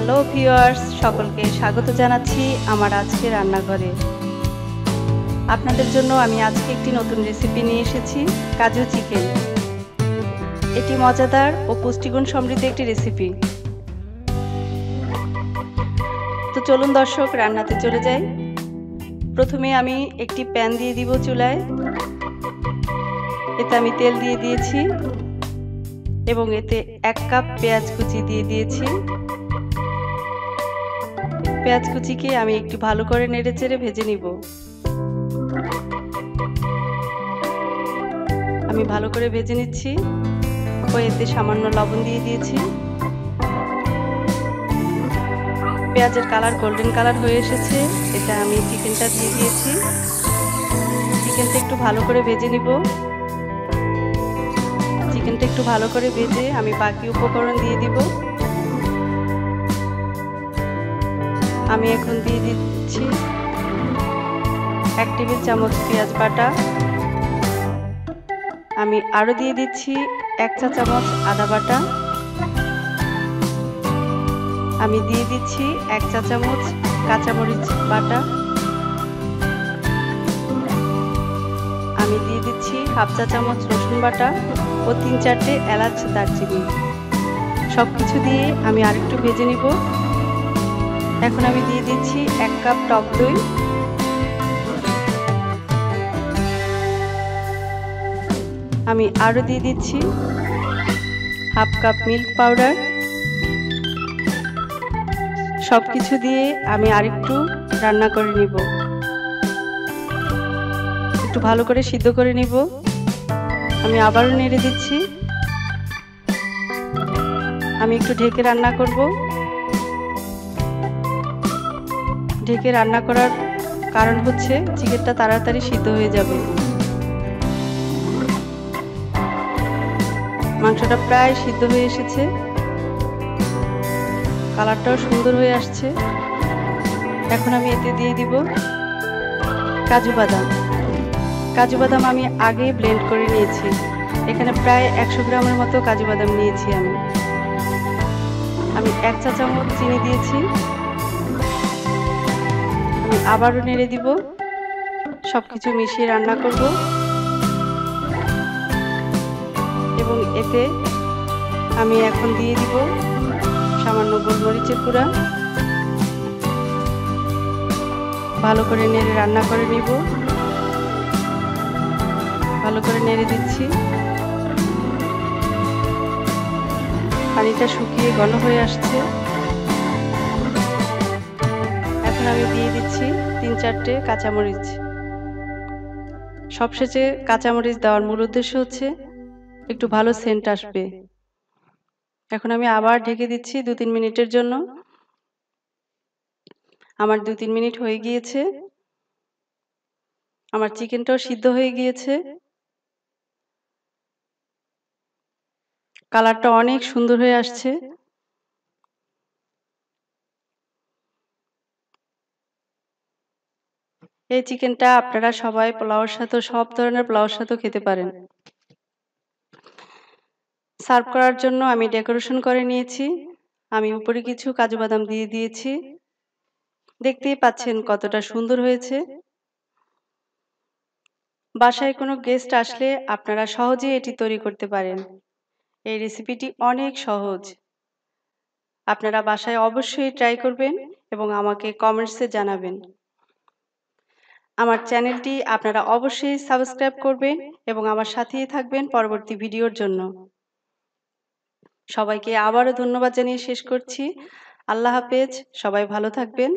Hello viewers, সকলকে স্বাগত জানাচ্ছি আমার আজকে রান্নাঘরে। আপনাদের জন্য আমি আজকে একটি নতুন রেসিপি নিয়ে এসেছি, কাজু চিকেন। এটি মজাদার ও পুষ্টিগুণ সমৃদ্ধ একটি রেসিপি। তো চলুন দর্শক, রান্নাতে চলে যাই। প্রথমে আমি একটি প্যান দিয়ে দিব চুলায়। এতে আমি তেল দিয়ে দিয়েছি এবং এতে 1 কাপ পেঁয়াজ কুচি দিয়ে দিয়েছি। পেঁয়াজ কুচিকে আমি একটু ভালো করে নেড়েচেড়ে ভেজে নিব। আমি ভালো করে ভেজে নিচ্ছি ও এতে সামান্য লবণ দিয়ে দিয়েছি। পেঁয়াজের কালার গোল্ডেন কালার হয়ে এসেছে, এটা আমি চিকেনটা দিয়ে দিয়েছি। চিকেনটা একটু ভালো করে ভেজে নিব। চিকেনটা একটু ভালো করে ভেজে আমি বাকি উপকরণ দিয়ে দিব। আমি এখন দিয়ে দিচ্ছি 1 টেবিল চামচ পেঁয়াজ বাটা। আমি আরও দিয়ে দিচ্ছি 1 চা চামচ আদা বাটা। আমি দিয়ে দিচ্ছি 1 চা চামচ কাঁচামরিচ বাটা। আমি দিয়ে দিচ্ছি 1/2 চা চামচ রসুন বাটা ও 3-4টে এলাচ দারচিনি। সব কিছু দিয়ে আমি আরেকটু ভেজে নিব। এখন আমি দিয়ে দিচ্ছি 1 কাপ টক দই। আমি আরও দিয়ে দিচ্ছি 1/2 কাপ মিল্ক পাউডার। সব কিছু দিয়ে আমি আরেকটু রান্না করে নিব, একটু ভালো করে সিদ্ধ করে নিব। আমি আবারও নেড়ে দিচ্ছি। আমি একটু ঢেকে রান্না করব। ঢেকে রান্না করার কারণ হচ্ছে চিকেনটা তাড়াতাড়ি সিদ্ধ হয়ে যাবে। মাংসটা প্রায় সিদ্ধ হয়ে এসেছে, কালারটাও সুন্দর হয়ে আসছে। এখন আমি এতে দিয়ে দিব কাজু বাদাম। কাজু বাদাম আমি আগে ব্লেন্ড করে নিয়েছি। এখানে প্রায় 100 গ্রামের মতো কাজু বাদাম নিয়েছি। আমি 1 চা চামচ চিনি দিয়েছি। আমি আবারও নেড়ে দিব। সবকিছু মিশিয়ে রান্না করব এবং এতে আমি এখন দিয়ে দিব সামান্য গোলমরিচের গুঁড়া। ভালো করে নেড়ে রান্না করে নিব। ভালো করে নেড়ে দিচ্ছি। পানিটা শুকিয়ে ঘন হয়ে আসছে। এখন আমি দিয়ে দিচ্ছি 3-4টে কাঁচামরিচ। সবশেষে কাঁচামরিচ দেওয়ার মূল উদ্দেশ্য হচ্ছে একটু ভালো সেন্ট আসবে। এখন আমি আবার ঢেকে দিচ্ছি 2-3 মিনিটের জন্য। আমার 2-3 মিনিট হয়ে গিয়েছে। আমার চিকেনটাও সিদ্ধ হয়ে গিয়েছে। কালারটা অনেক সুন্দর হয়ে আসছে। এই চিকেনটা আপনারা সবাই পোলাওর সাথে, সব ধরনের পোলাওর সাথে খেতে পারেন। সার্ভ করার জন্য আমি ডেকোরেশন করে নিয়েছি। আমি উপরে কিছু কাজু বাদাম দিয়ে দিয়েছি। দেখতেই পাচ্ছেন কতটা সুন্দর হয়েছে। বাসায় কোনো গেস্ট আসলে আপনারা সহজেই এটি তৈরি করতে পারেন। এই রেসিপিটি অনেক সহজ। আপনারা বাসায় অবশ্যই ট্রাই করবেন এবং আমাকে কমেন্টসে জানাবেন। আমার চ্যানেলটি আপনারা অবশ্যই সাবস্ক্রাইব করবেন এবং আমার সাথেই থাকবেন পরবর্তী ভিডিওর জন্য। সবাইকে আবারও ধন্যবাদ জানিয়ে শেষ করছি। আল্লাহ হাফেজ। সবাই ভালো থাকবেন।